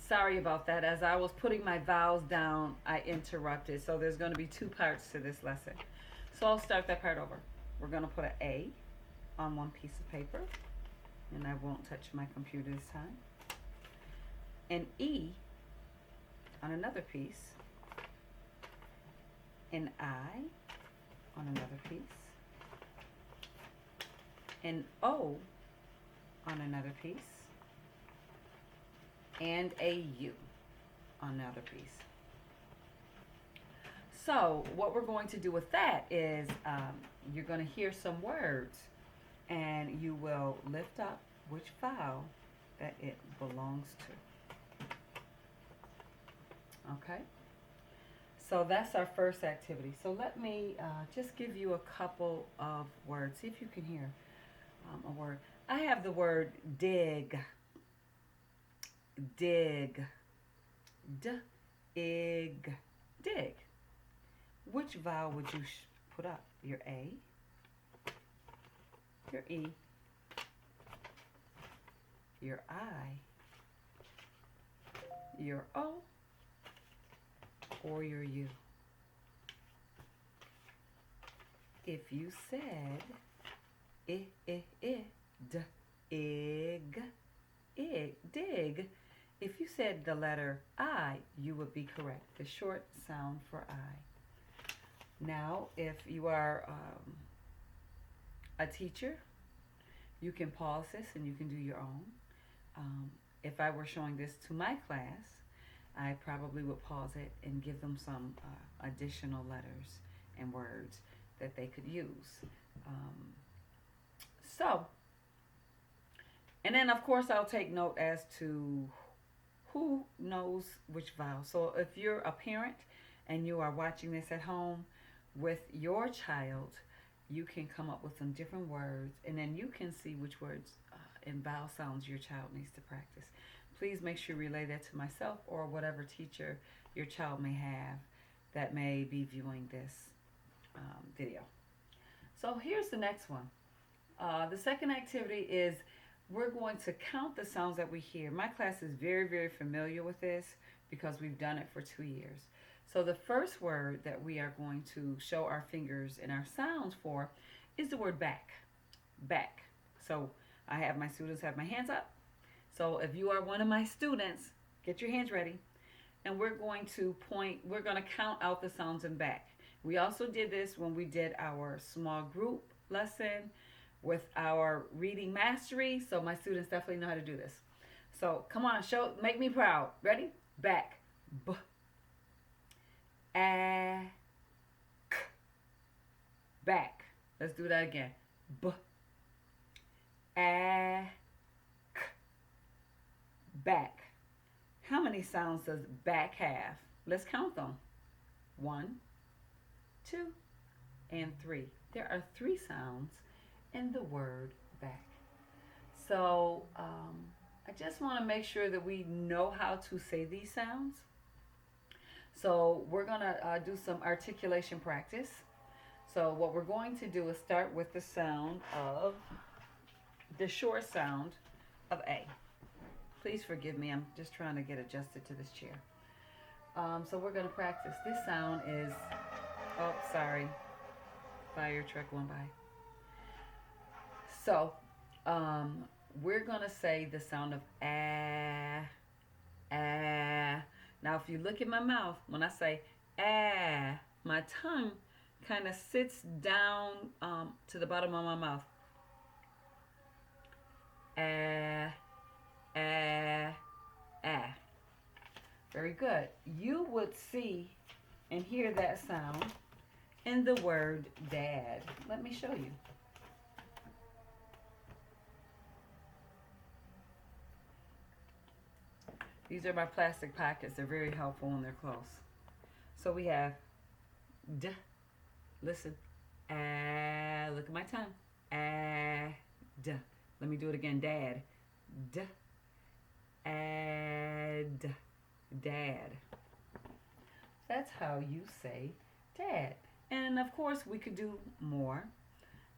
Sorry about that. As I was putting my vowels down, I interrupted. So there's going to be two parts to this lesson. So I'll start that part over. We're going to put an A on one piece of paper, and I won't touch my computer this time. An E on another piece, an I on another piece, an O on another piece, and a U on another piece. So what we're going to do with that is you're going to hear some words, and you will lift up which vowel that it belongs to. Okay? So that's our first activity. So let me just give you a couple of words. See if you can hear a word. I have the word dig. Dig. D-ig. Dig. Which vowel would you put up? Your A, your E, your I, your O, or your U? If you said I, d, ig, dig, if you said the letter I, you would be correct. The short sound for I. Now, if you are a teacher, you can pause this and you can do your own. If I were showing this to my class, I probably would pause it and give them some additional letters and words that they could use. And then of course I'll take note as to who knows which vowel. So if you're a parent and you are watching this at home with your child, you can come up with some different words, and then you can see which words and vowel sounds your child needs to practice. Please make sure you relay that to myself or whatever teacher your child may have that may be viewing this video. So here's the next one. The second activity is we're going to count the sounds that we hear. My class is very, very familiar with this because we've done it for 2 years. So the first word that we are going to show our fingers and our sounds for is the word back. Back. So I have my students have my hands up. So if you are one of my students, get your hands ready. And we're going to count out the sounds in back. We also did this when we did our small group lesson with our reading mastery. So my students definitely know how to do this. So come on, make me proud. Ready? Back. B. A. K. Back. Let's do that again. B. A. K. Back. How many sounds does back have? Let's count them. 1, 2, and 3. There are 3 sounds in the word back. So I just want to make sure that we know how to say these sounds. So we're going to do some articulation practice. So what we're going to do is start with the sound of the short sound of A. Please forgive me, I'm just trying to get adjusted to this chair. So we're going to practice. This sound is, oh, sorry, fire truck went by. So we're going to say the sound of ah, ah. Now, if you look at my mouth, when I say ah, my tongue kind of sits down to the bottom of my mouth. Ah, ah, ah. Very good. You would see and hear that sound in the word dad. Let me show you. These are my plastic pockets. They're very helpful when they're close. So we have d. Listen. Ah. Look at my tongue. Ah. D. Let me do it again. Dad. D. Ad. Dad. That's how you say dad. And of course, we could do more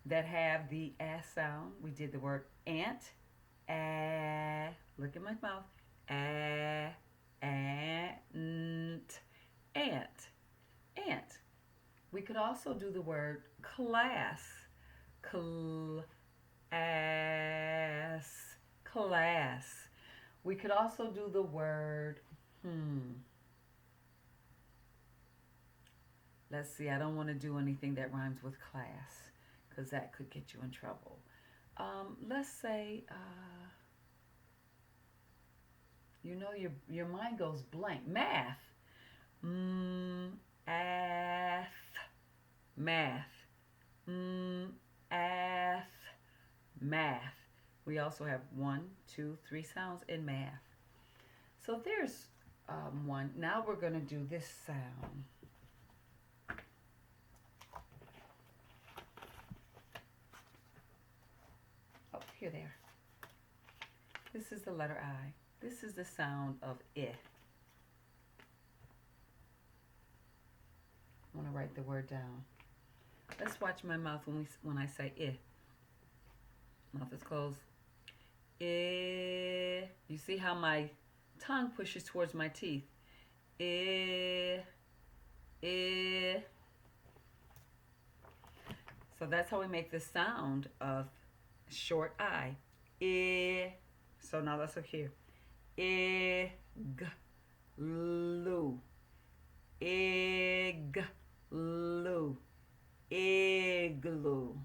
that have the ah sound. We did the word aunt. Ah. Look at my mouth. Ah. ant, ant, ant. We could also do the word class, class, class. We could also do the word, let's see, I don't want to do anything that rhymes with class because that could get you in trouble. Let's say, you know, your mind goes blank. Math. Math. Math. Math. Math. We also have 1, 2, 3 sounds in math. So there's one. Now we're going to do this sound. Oh, here they are. This is the letter I. This is the sound of I. I want to write the word down. Let's watch my mouth when I say I. Mouth is closed. I. You see how my tongue pushes towards my teeth. I. I. So that's how we make the sound of short I. I. So now let's look here. Igloo. Igloo. Igloo.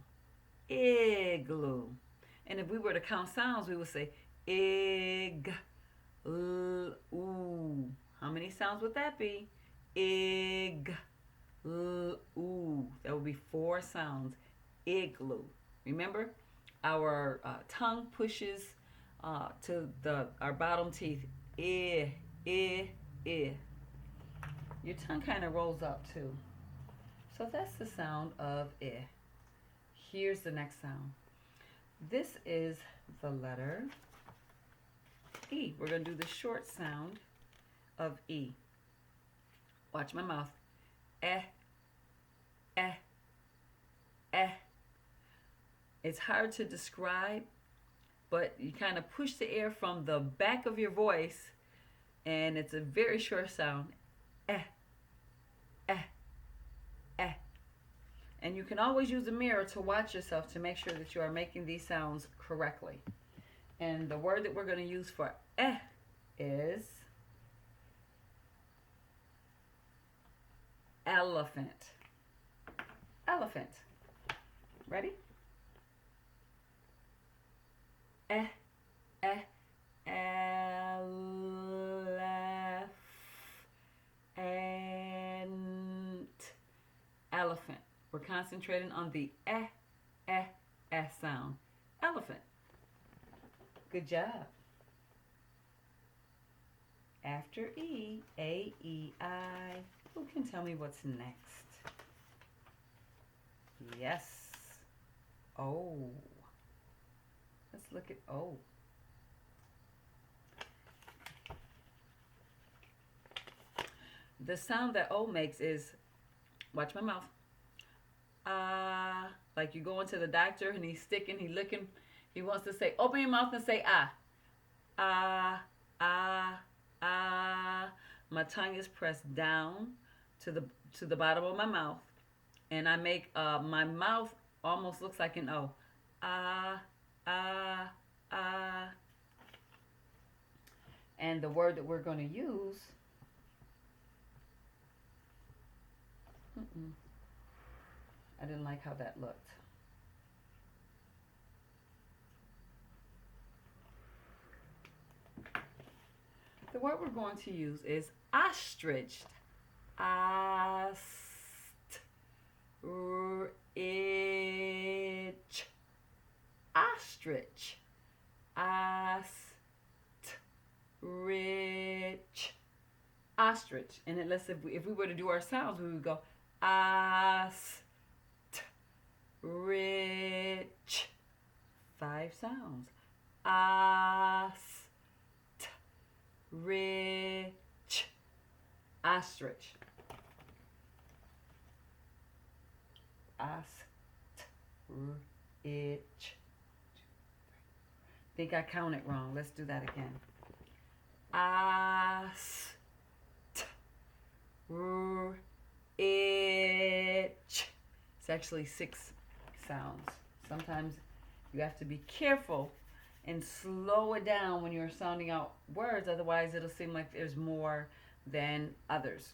Igloo. And if we were to count sounds, we would say igloo. How many sounds would that be? Igloo. That would be 4 sounds. Igloo. Remember, our tongue pushes to our bottom teeth. I. Your tongue kind of rolls up too. So that's the sound of I. Here's the next sound. This is the letter E. We're going to do the short sound of E. Watch my mouth. Eh, eh, eh. It's hard to describe, but you kind of push the air from the back of your voice, and it's a very short sound. Eh, eh, eh. And you can always use a mirror to watch yourself to make sure that you are making these sounds correctly. And the word that we're going to use for eh is elephant. Elephant. Ready? Eh, eh, elephant. We're concentrating on the eh, sound. Elephant. Good job. After E, A, E, I. Who can tell me what's next? Yes. O. Let's look at O. The sound that O makes is, watch my mouth. Like you go into the doctor and he's sticking, he's looking. He wants to say, open your mouth and say ah. My tongue is pressed down to the bottom of my mouth, and I make my mouth almost looks like an O. And the word that we're going to use. I didn't like how that looked. The word we're going to use is ostrich. Ostrich. Ostrich. Ostrich. Ostrich. And then if we were to do our sounds, we would go ostrich. 5 sounds. Ostrich. Ostrich. Ostrich. Think I counted wrong. Let's do that again. as, t, r, itch. It's actually 6 sounds. Sometimes you have to be careful and slow it down when you're sounding out words, otherwise it'll seem like there's more than others.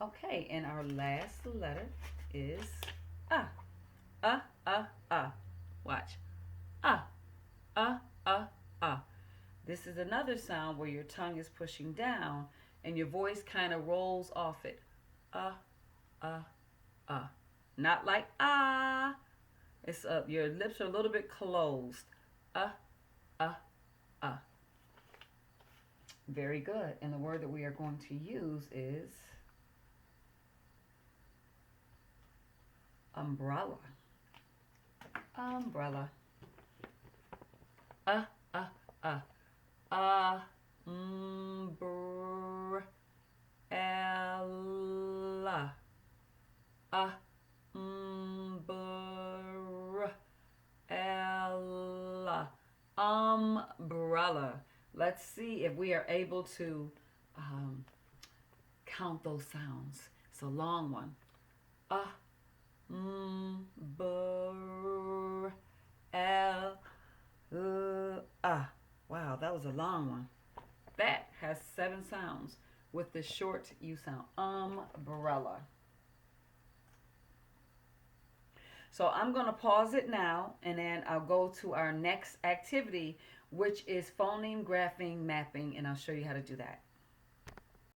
Okay, and our last letter is ah. Watch. Ah, ah, ah, ah. This is another sound where your tongue is pushing down and your voice kind of rolls off it. Ah, ah, ah. Not like ah. It's your lips are a little bit closed. Ah, ah, ah. Very good. And the word that we are going to use is umbrella. Umbrella. Ah, ah, ah. Umbrella. Umbrella. Umbrella. Let's see if we are able to count those sounds. It's a long one. Wow, that was a long one. That has 7 sounds with the short U sound. Umbrella. So I'm going to pause it now, and then I'll go to our next activity, which is phoneme graphing mapping, and I'll show you how to do that.